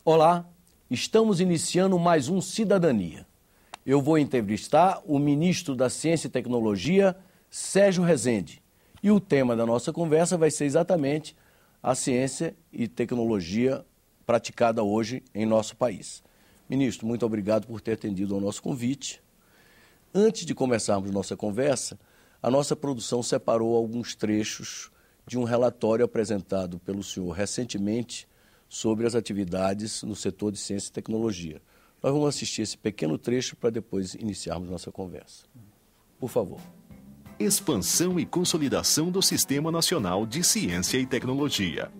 Olá, estamos iniciando mais um Cidadania. Eu vou entrevistar o ministro da Ciência e Tecnologia, Sérgio Rezende. E o tema da nossa conversa vai ser exatamente a ciência e tecnologia praticada hoje em nosso país. Ministro, muito obrigado por ter atendido ao nosso convite. Antes de começarmos nossa conversa, a nossa produção separou alguns trechos de um relatório apresentado pelo senhor recentemente sobre as atividades no setor de ciência e tecnologia. Nós vamos assistir esse pequeno trecho para depois iniciarmos nossa conversa. Por favor. Expansão e consolidação do Sistema Nacional de Ciência e Tecnologia.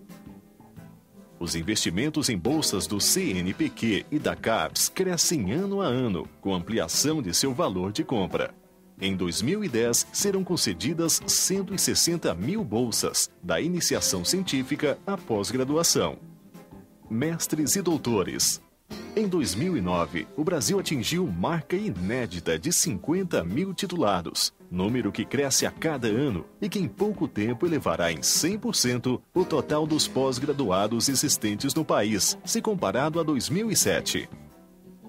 Os investimentos em bolsas do CNPq e da CAPES crescem ano a ano, com ampliação de seu valor de compra. Em 2010, serão concedidas 160 mil bolsas, da iniciação científica à pós-graduação. Mestres e doutores. Em 2009, o Brasil atingiu marca inédita de 50 mil titulados, número que cresce a cada ano e que em pouco tempo elevará em 100% o total dos pós-graduados existentes no país, se comparado a 2007.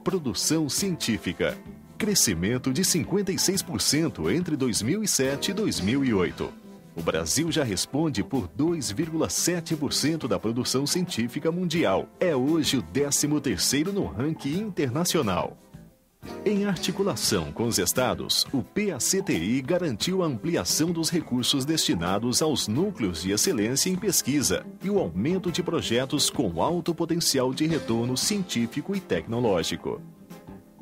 Produção científica. Crescimento de 56% entre 2007 e 2008. O Brasil já responde por 2,7% da produção científica mundial. É hoje o 13º no ranking internacional. Em articulação com os estados, o PACTI garantiu a ampliação dos recursos destinados aos núcleos de excelência em pesquisa e o aumento de projetos com alto potencial de retorno científico e tecnológico.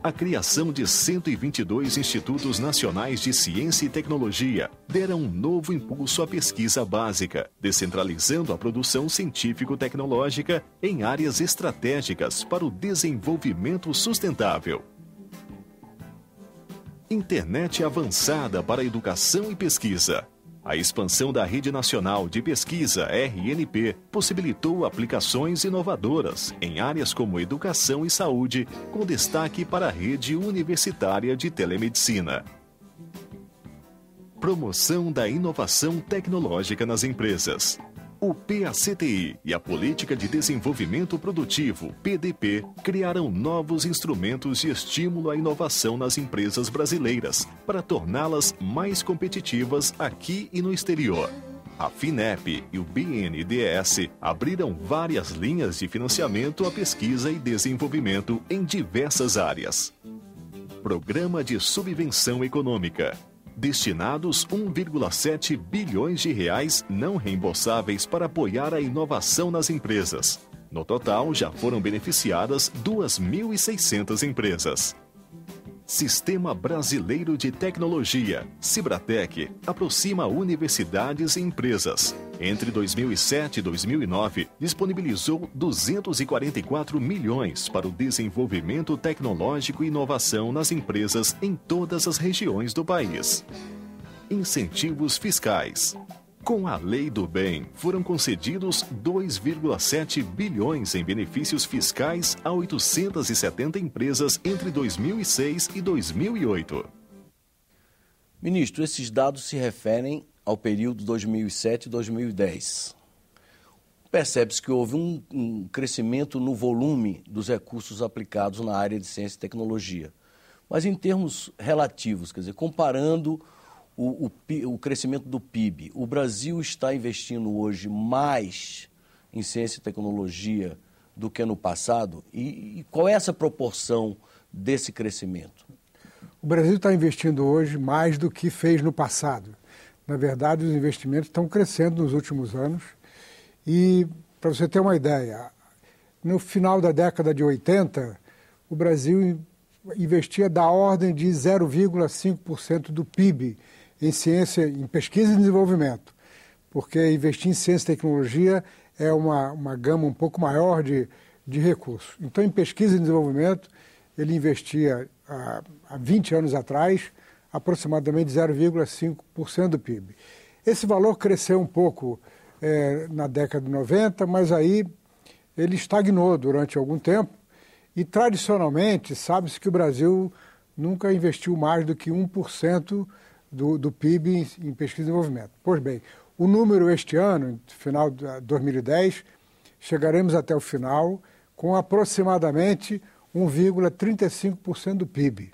A criação de 122 institutos nacionais de ciência e tecnologia deram um novo impulso à pesquisa básica, descentralizando a produção científico-tecnológica em áreas estratégicas para o desenvolvimento sustentável. Internet avançada para a educação e pesquisa. A expansão da Rede Nacional de Pesquisa, RNP, possibilitou aplicações inovadoras em áreas como educação e saúde, com destaque para a rede universitária de telemedicina. Promoção da inovação tecnológica nas empresas. O PACTI e a Política de Desenvolvimento Produtivo, PDP, criaram novos instrumentos de estímulo à inovação nas empresas brasileiras, para torná-las mais competitivas aqui e no exterior. A FINEP e o BNDES abriram várias linhas de financiamento à pesquisa e desenvolvimento em diversas áreas. Programa de Subvenção Econômica. Destinados 1,7 bilhões de reais não reembolsáveis para apoiar a inovação nas empresas. No total, já foram beneficiadas 2.600 empresas. Sistema Brasileiro de Tecnologia, Cibratec, aproxima universidades e empresas. Entre 2007 e 2009, disponibilizou 244 milhões para o desenvolvimento tecnológico e inovação nas empresas em todas as regiões do país. Incentivos fiscais. Com a Lei do Bem, foram concedidos 2,7 bilhões em benefícios fiscais a 870 empresas entre 2006 e 2008. Ministro, esses dados se referem ao período 2007 e 2010. Percebe-se que houve um crescimento no volume dos recursos aplicados na área de ciência e tecnologia. Mas em termos relativos, quer dizer, comparando o crescimento do PIB, o Brasil está investindo hoje mais em ciência e tecnologia do que no passado? E qual é essa proporção desse crescimento? O Brasil está investindo hoje mais do que fez no passado. Na verdade, os investimentos estão crescendo nos últimos anos. E, para você ter uma ideia, no final da década de 80, o Brasil investia da ordem de 0,5% do PIB em ciência, em pesquisa e desenvolvimento, porque investir em ciência e tecnologia é uma gama um pouco maior de recursos. Então, em pesquisa e desenvolvimento, ele investia há 20 anos atrás aproximadamente 0,5% do PIB. Esse valor cresceu um pouco na década de 90, mas aí ele estagnou durante algum tempo e, tradicionalmente, sabe-se que o Brasil nunca investiu mais do que 1% do PIB em pesquisa e desenvolvimento. Pois bem, o número este ano, no final de 2010, chegaremos até o final com aproximadamente 1,35% do PIB.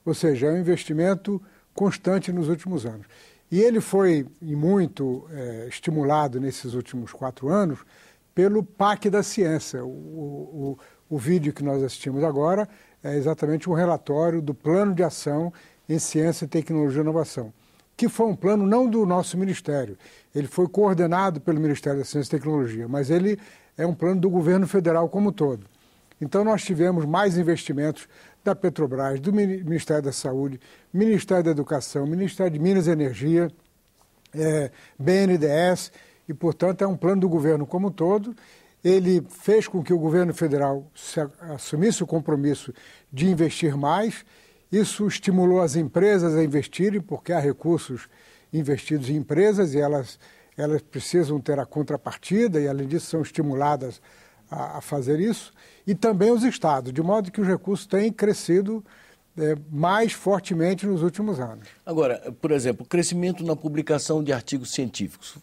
Ou seja, é um investimento constante nos últimos anos. E ele foi, e muito, estimulado nesses últimos 4 anos pelo PAC da Ciência. O vídeo que nós assistimos agora é exatamente um relatório do Plano de Ação em Ciência, Tecnologia e Inovação, que foi um plano não do nosso Ministério. Ele foi coordenado pelo Ministério da Ciência e Tecnologia, mas ele é um plano do governo federal como um todo. Então nós tivemos mais investimentos da Petrobras, do Ministério da Saúde, Ministério da Educação, Ministério de Minas e Energia, BNDES, e, portanto, é um plano do governo como um todo. Ele fez com que o governo federal assumisse o compromisso de investir mais. Isso estimulou as empresas a investirem, porque há recursos investidos em empresas e elas precisam ter a contrapartida e, além disso, são estimuladas a fazer isso. E também os estados, de modo que os recursos têm crescido mais fortemente nos últimos anos. Agora, por exemplo, o crescimento na publicação de artigos científicos.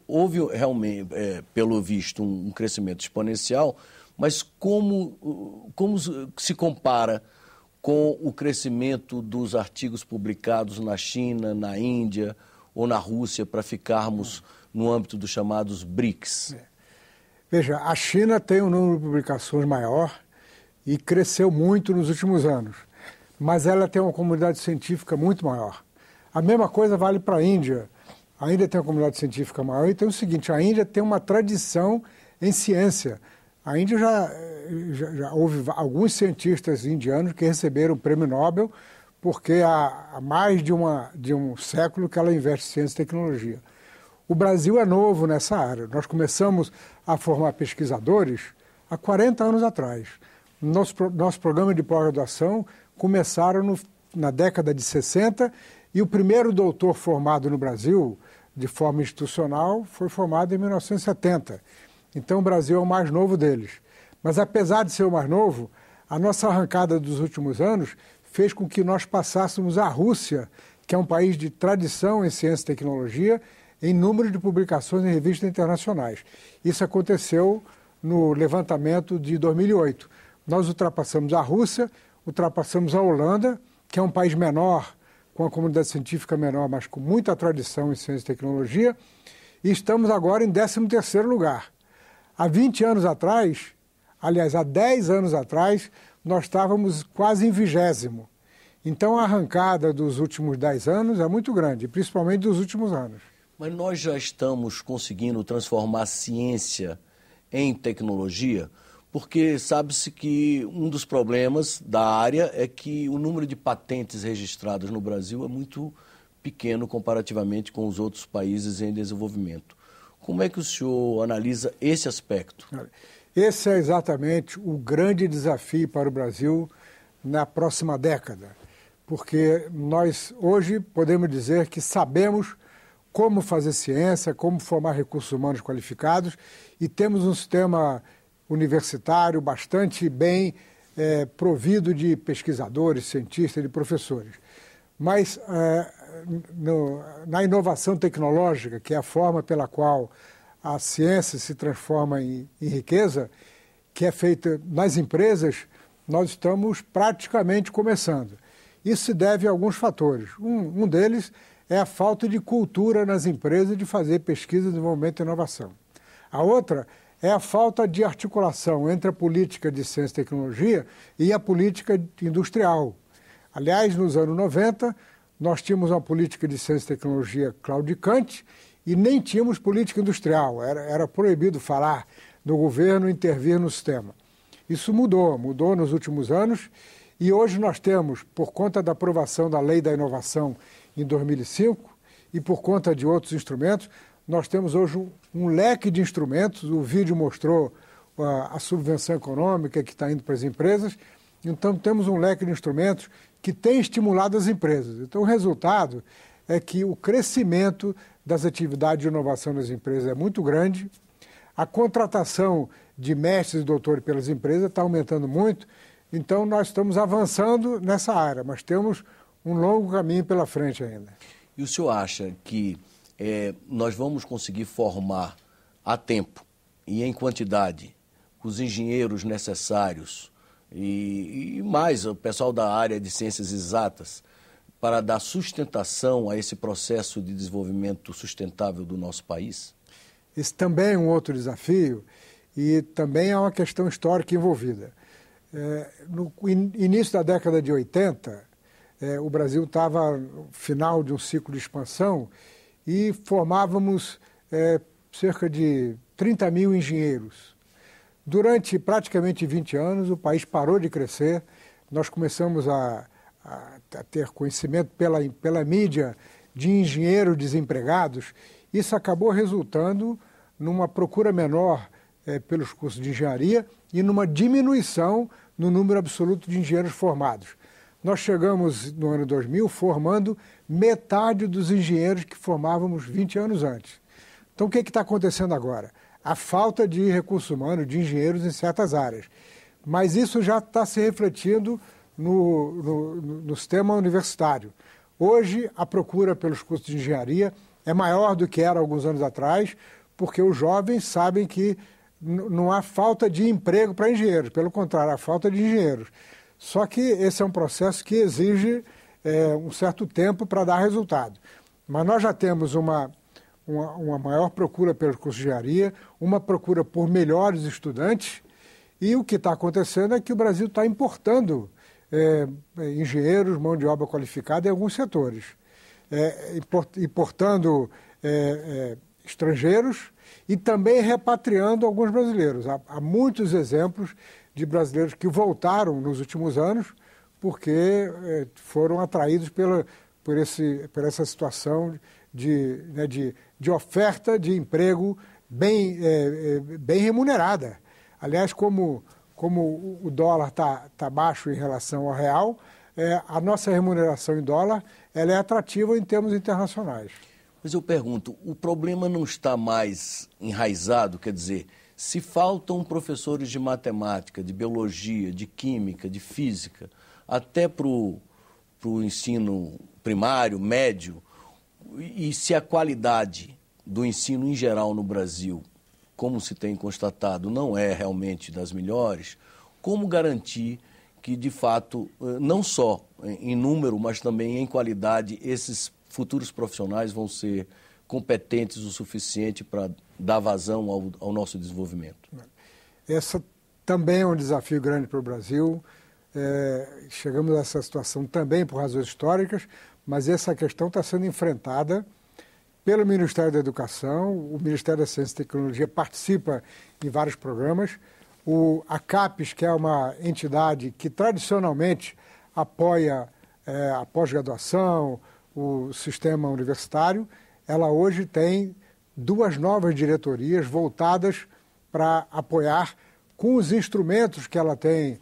Houve realmente, pelo visto, um crescimento exponencial, mas como se compara com o crescimento dos artigos publicados na China, na Índia ou na Rússia, para ficarmos no âmbito dos chamados BRICS? Veja, a China tem um número de publicações maior e cresceu muito nos últimos anos, mas ela tem uma comunidade científica muito maior. A mesma coisa vale para a Índia. A Índia tem uma comunidade científica maior e tem o seguinte, a Índia tem uma tradição em ciência. A Índia já houve alguns cientistas indianos que receberam o prêmio Nobel porque há mais de um século que ela investe em ciência e tecnologia. O Brasil é novo nessa área. Nós começamos a formar pesquisadores há 40 anos atrás. Nosso programa de pós-graduação começaram na década de 60 e o primeiro doutor formado no Brasil, de forma institucional, foi formado em 1970. Então o Brasil é o mais novo deles. Mas apesar de ser o mais novo, a nossa arrancada dos últimos anos fez com que nós passássemos a Rússia, que é um país de tradição em ciência e tecnologia, em número de publicações em revistas internacionais. Isso aconteceu no levantamento de 2008. Nós ultrapassamos a Rússia, ultrapassamos a Holanda, que é um país menor, com a comunidade científica menor, mas com muita tradição em ciência e tecnologia, e estamos agora em 13º lugar. Há 20 anos atrás, aliás, há 10 anos atrás, nós estávamos quase em 20º. Então a arrancada dos últimos 10 anos é muito grande, principalmente dos últimos anos. Mas nós já estamos conseguindo transformar a ciência em tecnologia, porque sabe-se que um dos problemas da área é que o número de patentes registradas no Brasil é muito pequeno comparativamente com os outros países em desenvolvimento. Como é que o senhor analisa esse aspecto? Esse é exatamente o grande desafio para o Brasil na próxima década, porque nós hoje podemos dizer que sabemos como fazer ciência, como formar recursos humanos qualificados e temos um sistema universitário bastante bem provido de pesquisadores, cientistas e professores. Mas na inovação tecnológica, que é a forma pela qual a ciência se transforma em riqueza, que é feita nas empresas, nós estamos praticamente começando. Isso se deve a alguns fatores. Um deles é a falta de cultura nas empresas de fazer pesquisa, desenvolvimento e inovação. A outra é a falta de articulação entre a política de ciência e tecnologia e a política industrial. Aliás, nos anos 90, nós tínhamos uma política de ciência e tecnologia claudicante e nem tínhamos política industrial. Era proibido falar do governo intervir no sistema. Isso mudou nos últimos anos e hoje nós temos, por conta da aprovação da Lei da Inovação em 2005 e por conta de outros instrumentos, nós temos hoje um leque de instrumentos. O vídeo mostrou a subvenção econômica que está indo para as empresas. Então, temos um leque de instrumentos que tem estimulado as empresas. Então, o resultado é que o crescimento das atividades de inovação nas empresas é muito grande, a contratação de mestres e doutores pelas empresas está aumentando muito, então nós estamos avançando nessa área, mas temos um longo caminho pela frente ainda. E o senhor acha que nós vamos conseguir formar a tempo e em quantidade os engenheiros necessários e mais o pessoal da área de ciências exatas para dar sustentação a esse processo de desenvolvimento sustentável do nosso país? Esse também é um outro desafio e também há uma questão histórica envolvida. No início da década de 80, o Brasil estava no final de um ciclo de expansão e formávamos cerca de 30 mil engenheiros. Durante praticamente 20 anos, o país parou de crescer, nós começamos a ter conhecimento pela mídia de engenheiros desempregados. Isso acabou resultando numa procura menor pelos cursos de engenharia e numa diminuição no número absoluto de engenheiros formados. Nós chegamos no ano 2000 formando metade dos engenheiros que formávamos 20 anos antes. Então o que está acontecendo agora? A falta de recursos humanos, de engenheiros em certas áreas. Mas isso já está se refletindo no sistema universitário. Hoje, a procura pelos cursos de engenharia é maior do que era alguns anos atrás, porque os jovens sabem que não há falta de emprego para engenheiros, pelo contrário, há falta de engenheiros. Só que esse é um processo que exige um certo tempo para dar resultado. Mas nós já temos uma maior procura pelos cursos de engenharia, uma procura por melhores estudantes, e o que está acontecendo é que o Brasil está importando engenheiros, mão de obra qualificada em alguns setores, importando estrangeiros e também repatriando alguns brasileiros. Há muitos exemplos de brasileiros que voltaram nos últimos anos porque foram atraídos por essa situação de oferta de emprego bem remunerada. Aliás, como o dólar está baixo em relação ao real, a nossa remuneração em dólar ela é atrativa em termos internacionais. Mas eu pergunto, o problema não está mais enraizado? Quer dizer, se faltam professores de matemática, de biologia, de química, de física, até para o ensino primário, médio, e se a qualidade do ensino em geral no Brasil, como se tem constatado, não é realmente das melhores, como garantir que, de fato, não só em número, mas também em qualidade, esses futuros profissionais vão ser competentes o suficiente para dar vazão ao nosso desenvolvimento? Essa também é um desafio grande para o Brasil. Chegamos a essa situação também por razões históricas, mas essa questão está sendo enfrentada pelo Ministério da Educação. O Ministério da Ciência e Tecnologia participa em vários programas. A CAPES, que é uma entidade que tradicionalmente apoia a pós-graduação, o sistema universitário, ela hoje tem 2 novas diretorias voltadas para apoiar com os instrumentos que ela tem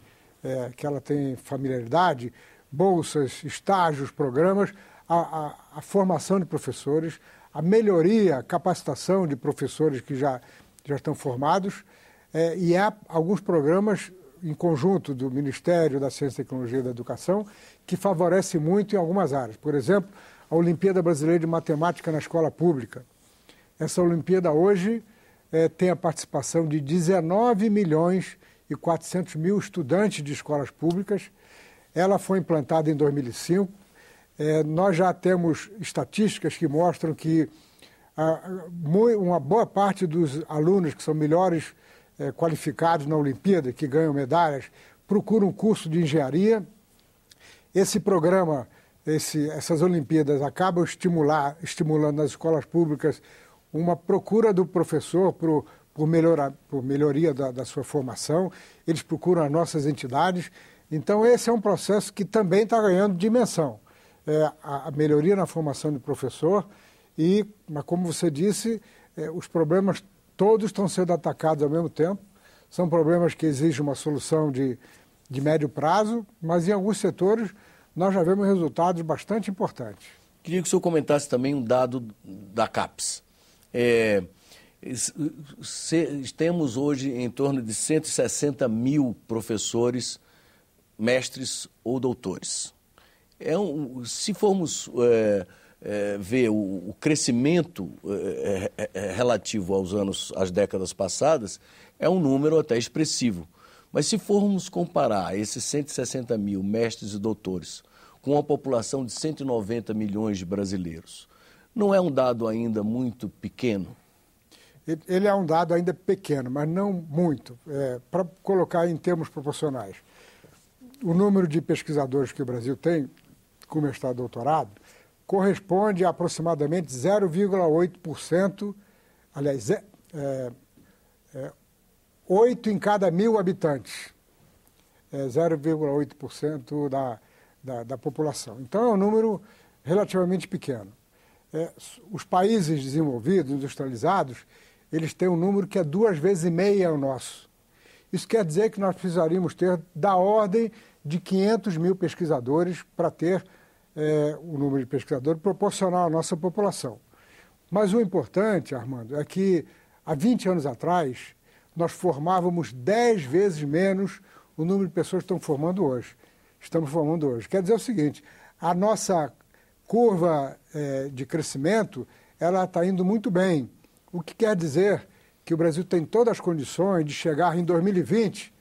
familiaridade, bolsas, estágios, programas, a formação de professores, a melhoria, a capacitação de professores que já estão formados, e há alguns programas em conjunto do Ministério da Ciência, Tecnologia e da Educação que favorece muito em algumas áreas. Por exemplo, a Olimpíada Brasileira de Matemática na Escola Pública. Essa Olimpíada hoje tem a participação de 19 milhões e 400 mil estudantes de escolas públicas. Ela foi implantada em 2005. Nós já temos estatísticas que mostram que uma boa parte dos alunos que são melhores qualificados na Olimpíada, que ganham medalhas, procuram um curso de engenharia. Esse programa, essas Olimpíadas acabam estimulando nas escolas públicas uma procura do professor por melhoria da sua formação. Eles procuram as nossas entidades. Então, esse é um processo que também está ganhando dimensão. A melhoria na formação do professor mas como você disse, os problemas todos estão sendo atacados ao mesmo tempo. São problemas que exigem uma solução de médio prazo, mas em alguns setores nós já vemos resultados bastante importantes. Queria que o senhor comentasse também um dado da CAPES. Temos hoje em torno de 160 mil professores, mestres ou doutores. Se formos vê o crescimento relativo às décadas passadas, é um número até expressivo. Mas se formos comparar esses 160 mil mestres e doutores com uma população de 190 milhões de brasileiros, não é um dado ainda muito pequeno? Ele é um dado ainda pequeno, mas não muito. Para colocar em termos proporcionais, o número de pesquisadores que o Brasil tem com mestrado e doutorado corresponde a aproximadamente 0,8%, aliás, 8 em cada 1.000 habitantes, 0,8% da população. Então é um número relativamente pequeno. Os países desenvolvidos, industrializados, eles têm um número que é 2,5 vezes o nosso. Isso quer dizer que nós precisaríamos ter da ordem de 500 mil pesquisadores para ter o número de pesquisadores proporcional à nossa população. Mas o importante, Armando, é que há 20 anos atrás nós formávamos 10 vezes menos o número de pessoas que estamos formando hoje. Quer dizer o seguinte, a nossa curva de crescimento ela está indo muito bem, o que quer dizer que o Brasil tem todas as condições de chegar em 2020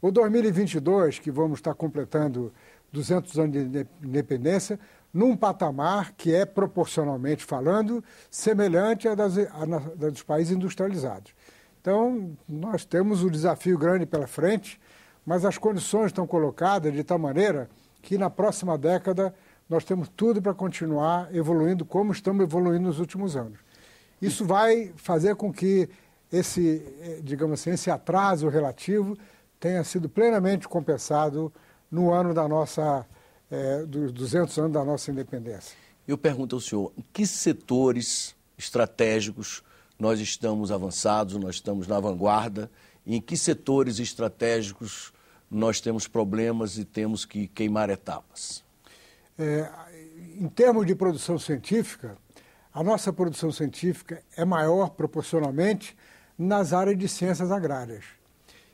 ou 2022, que vamos estar completando 200 anos de independência, num patamar que é, proporcionalmente falando, semelhante a dos países industrializados. Então, nós temos um desafio grande pela frente, mas as condições estão colocadas de tal maneira que na próxima década nós temos tudo para continuar evoluindo como estamos evoluindo nos últimos anos. Isso vai fazer com que digamos assim, esse atraso relativo tenha sido plenamente compensado no ano dos 200 anos da nossa independência. Eu pergunto ao senhor, em que setores estratégicos nós estamos avançados, nós estamos na vanguarda, e em que setores estratégicos nós temos problemas e temos que queimar etapas? Em termos de produção científica, a nossa produção científica é maior proporcionalmente nas áreas de ciências agrárias.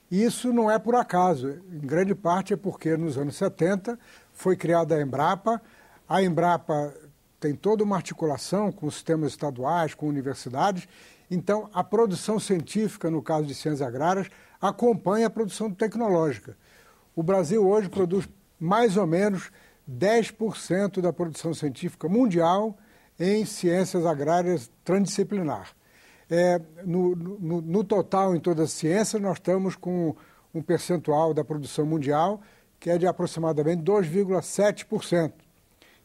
E isso não é por acaso, em grande parte é porque nos anos 70 foi criada a Embrapa. A Embrapa tem toda uma articulação com os sistemas estaduais, com universidades. Então, a produção científica, no caso de ciências agrárias, acompanha a produção tecnológica. O Brasil hoje produz mais ou menos 10% da produção científica mundial em ciências agrárias transdisciplinar. No total, em todas as ciências, nós estamos com um percentual da produção mundial que é de aproximadamente 2,7%.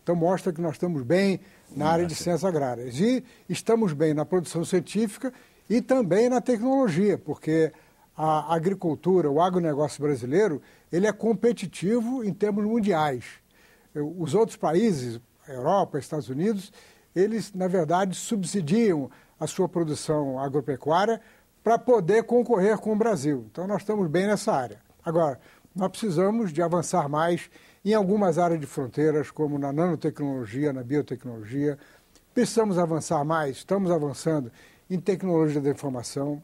Então, mostra que nós estamos bem na área de ciências agrárias. E estamos bem na produção científica e também na tecnologia, porque a agricultura, o agronegócio brasileiro, ele é competitivo em termos mundiais. Os outros países, a Europa, Estados Unidos, eles, na verdade, subsidiam a sua produção agropecuária para poder concorrer com o Brasil. Então, nós estamos bem nessa área. Agora, nós precisamos de avançar mais em algumas áreas de fronteiras, como na nanotecnologia, na biotecnologia. Precisamos avançar mais, estamos avançando em tecnologia da informação.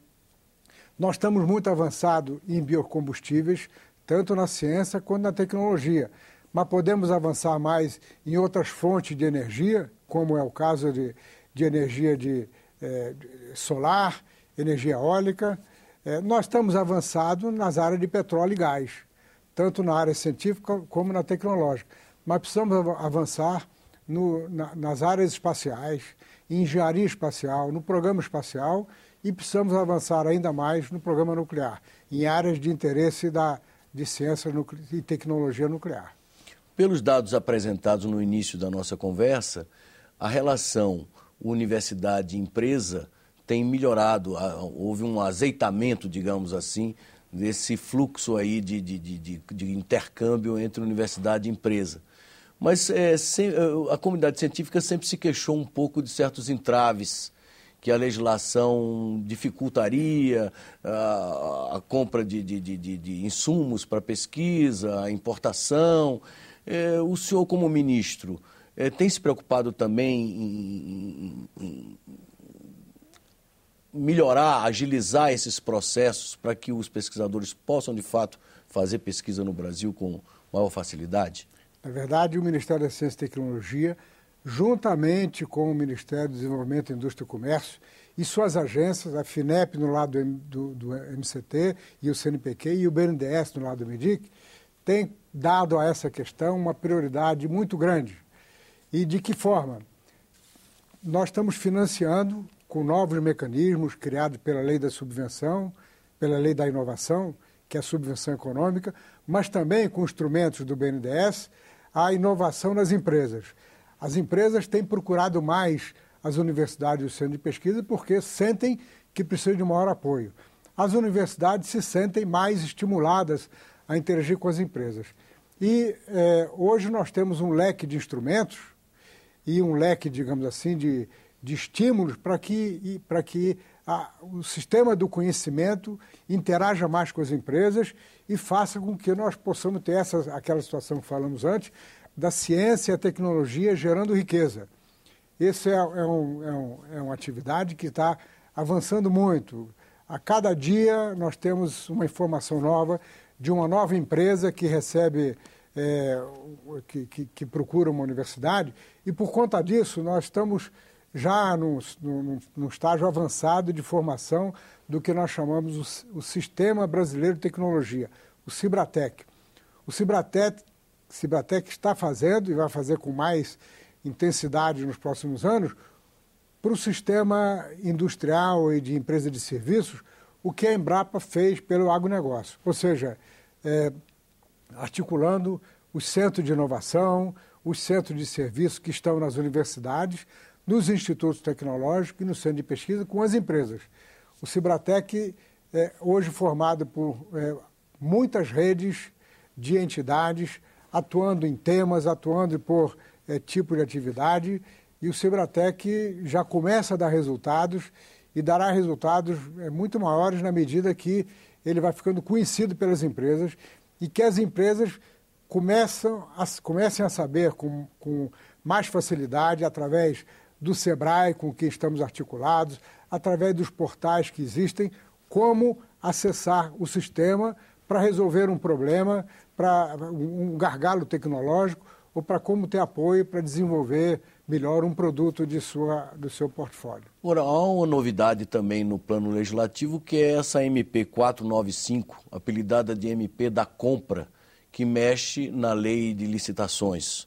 Nós estamos muito avançados em biocombustíveis, tanto na ciência quanto na tecnologia. Mas podemos avançar mais em outras fontes de energia, como é o caso de energia solar, energia eólica. Nós estamos avançados nas áreas de petróleo e gás, tanto na área científica como na tecnológica. Mas precisamos avançar nas áreas espaciais, em engenharia espacial, no programa espacial, e precisamos avançar ainda mais no programa nuclear, em áreas de interesse de ciência e tecnologia nuclear. Pelos dados apresentados no início da nossa conversa, a relação universidade-empresa tem melhorado, houve um azeitamento, digamos assim, desse fluxo aí de intercâmbio entre universidade e empresa. Mas a comunidade científica sempre se queixou um pouco de certos entraves que a legislação dificultaria a compra de insumos para pesquisa, a importação. O senhor, como ministro, tem se preocupado também em melhorar, agilizar esses processos para que os pesquisadores possam, de fato, fazer pesquisa no Brasil com maior facilidade? Na verdade, o Ministério da Ciência e Tecnologia juntamente com o Ministério do Desenvolvimento, Indústria e Comércio e suas agências, a FINEP no lado do MCT e o CNPq e o BNDES no lado do MEDIC, tem dado a essa questão uma prioridade muito grande. E de que forma? Nós estamos financiando com novos mecanismos criados pela Lei da Subvenção, pela Lei da Inovação, que é a subvenção econômica, mas também com instrumentos do BNDES, a inovação nas empresas. As empresas têm procurado mais as universidades e o centro de pesquisa porque sentem que precisam de maior apoio. As universidades se sentem mais estimuladas a interagir com as empresas. E hoje nós temos um leque de instrumentos e um leque, digamos assim, de estímulos para que o sistema do conhecimento interaja mais com as empresas e faça com que nós possamos ter aquela situação que falamos antes, da ciência e a tecnologia gerando riqueza. Essa é uma atividade que está avançando muito. A cada dia nós temos uma informação nova de uma nova empresa que recebe, que procura uma universidade, e por conta disso nós estamos já num estágio avançado de formação do que nós chamamos o Sistema Brasileiro de Tecnologia, o Cibratec. O Cibratec está fazendo, e vai fazer com mais intensidade nos próximos anos, para o sistema industrial e de empresa de serviços, o que a Embrapa fez pelo agronegócio. Ou seja, articulando os centros de inovação, os centros de serviço que estão nas universidades, nos institutos tecnológicos e no centro de pesquisa com as empresas. O Cibratec é hoje formado por muitas redes de entidades, atuando em temas, atuando por tipo de atividade, e o Cibratec já começa a dar resultados e dará resultados muito maiores na medida que ele vai ficando conhecido pelas empresas e que as empresas comecem a saber com mais facilidade, através do SEBRAE, com quem estamos articulados, através dos portais que existem, como acessar o sistema para resolver um problema, para um gargalo tecnológico, ou para como ter apoio para desenvolver melhor um produto do seu portfólio. Agora, há uma novidade também no plano legislativo, que é essa MP 495, apelidada de MP da Compra, que mexe na lei de licitações.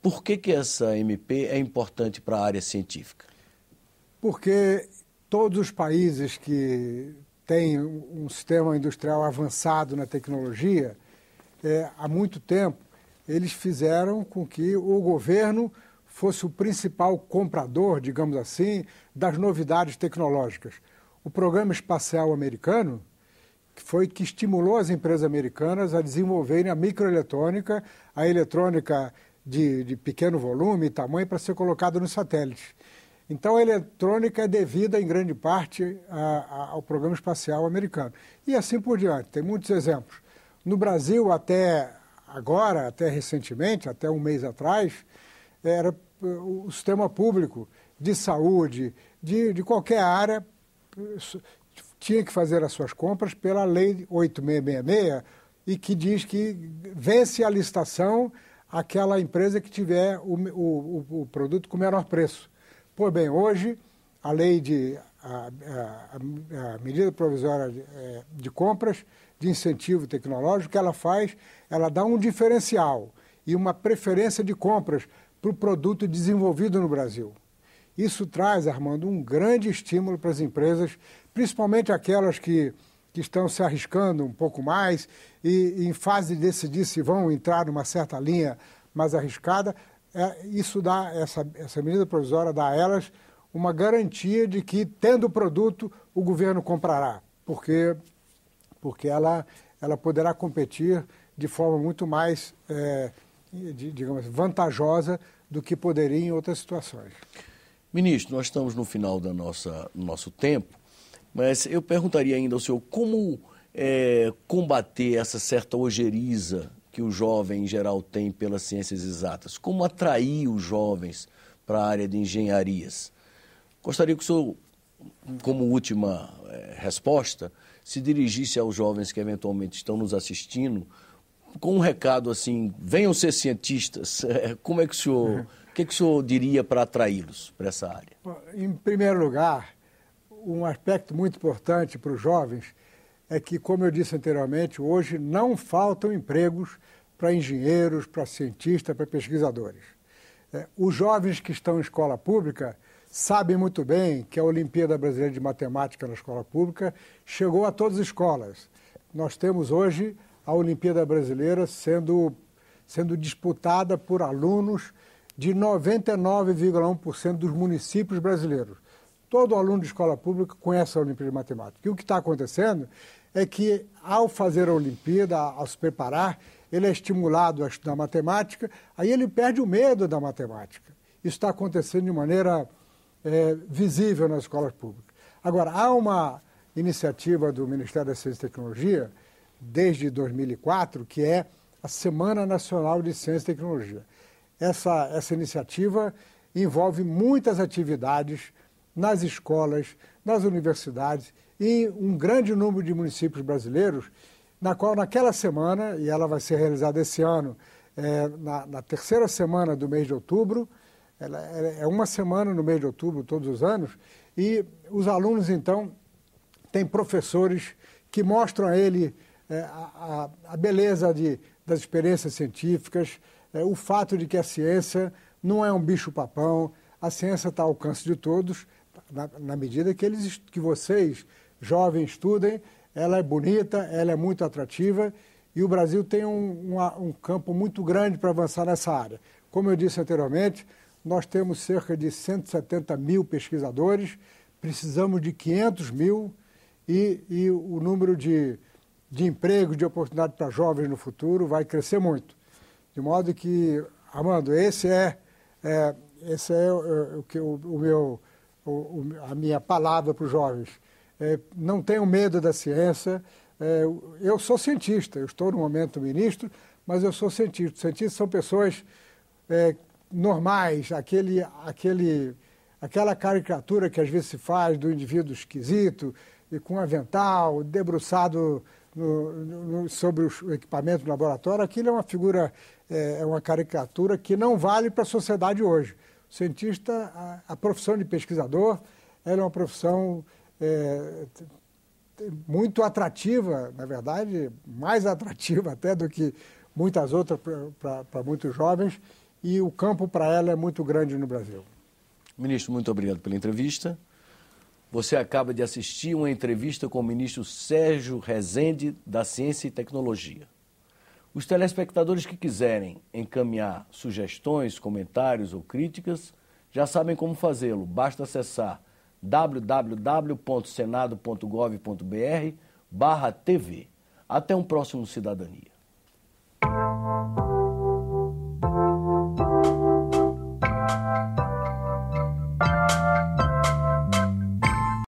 Por que essa MP é importante para a área científica? Porque todos os países que têm um sistema industrial avançado na tecnologia, há muito tempo, eles fizeram com que o governo fosse o principal comprador, digamos assim, das novidades tecnológicas. O Programa Espacial Americano foi que estimulou as empresas americanas a desenvolverem a microeletrônica, a eletrônica de pequeno volume e tamanho para ser colocada nos satélites. Então, a eletrônica é devida, em grande parte, ao Programa Espacial Americano. E assim por diante, tem muitos exemplos. No Brasil, até agora, até recentemente, até um mês atrás, era o sistema público de saúde, de qualquer área, tinha que fazer as suas compras pela Lei 8666, e que diz que vence a licitação aquela empresa que tiver o produto com menor preço. Pois bem, hoje a lei a medida provisória de compras de incentivo tecnológico que ela faz, ela dá um diferencial e uma preferência de compras para o produto desenvolvido no Brasil. Isso traz, Armando, um grande estímulo para as empresas, principalmente aquelas que estão se arriscando um pouco mais e em fase de decidir se vão entrar numa certa linha mais arriscada. Isso dá, essa medida provisória dá a elas uma garantia de que, tendo o produto, o governo comprará, porque ela poderá competir de forma muito mais, digamos, vantajosa do que poderia em outras situações. Ministro, nós estamos no final do nosso tempo, mas eu perguntaria ainda ao senhor como combater essa certa ojeriza que o jovem, em geral, tem pelas ciências exatas. Como atrair os jovens para a área de engenharias? Gostaria que o senhor, como última resposta, se dirigisse aos jovens que eventualmente estão nos assistindo com um recado assim, venham ser cientistas, como é que o senhor, o que o senhor diria para atraí-los para essa área? Em primeiro lugar, um aspecto muito importante para os jovens é que, como eu disse anteriormente, hoje não faltam empregos para engenheiros, para cientistas, para pesquisadores. Os jovens que estão em escola pública sabem muito bem que a Olimpíada Brasileira de Matemática na escola pública chegou a todas as escolas. Nós temos hoje a Olimpíada Brasileira sendo disputada por alunos de 99,1% dos municípios brasileiros. Todo aluno de escola pública conhece a Olimpíada de Matemática. E o que está acontecendo é que, ao fazer a Olimpíada, ao se preparar, ele é estimulado a estudar matemática, aí ele perde o medo da matemática. Isso está acontecendo de maneira visível nas escolas públicas. Agora, há uma iniciativa do Ministério da Ciência e Tecnologia, desde 2004, que é a Semana Nacional de Ciência e Tecnologia. Essa iniciativa envolve muitas atividades nas escolas, nas universidades e um grande número de municípios brasileiros, na qual naquela semana, e ela vai ser realizada esse ano, na terceira semana do mês de outubro, ela é uma semana no mês de outubro todos os anos, e os alunos então têm professores que mostram a ele a beleza das experiências científicas, o fato de que a ciência não é um bicho-papão, a ciência está ao alcance de todos, na medida que vocês, jovens, estudem, ela é bonita, ela é muito atrativa e o Brasil tem um campo muito grande para avançar nessa área. Como eu disse anteriormente, nós temos cerca de 170 mil pesquisadores, precisamos de 500 mil e o número de empregos, de oportunidade para jovens no futuro vai crescer muito. De modo que, Armando, esse é a minha palavra para os jovens. Não tenham medo da ciência. Eu sou cientista, eu estou no momento ministro, mas eu sou cientista. Cientistas são pessoas normais, aquela caricatura que às vezes se faz do indivíduo esquisito, e com avental, debruçado sobre os equipamentos do laboratório. Aquilo é uma figura, uma caricatura que não vale para a sociedade hoje. O cientista, a profissão de pesquisador, ela é uma profissão muito atrativa, na verdade, mais atrativa até do que muitas outras para muitos jovens, e o campo para ela é muito grande no Brasil. Ministro, muito obrigado pela entrevista. Você acaba de assistir uma entrevista com o ministro Sérgio Rezende, da Ciência e Tecnologia. Os telespectadores que quiserem encaminhar sugestões, comentários ou críticas, já sabem como fazê-lo. Basta acessar www.senado.gov.br/TV. Até um próximo Cidadania.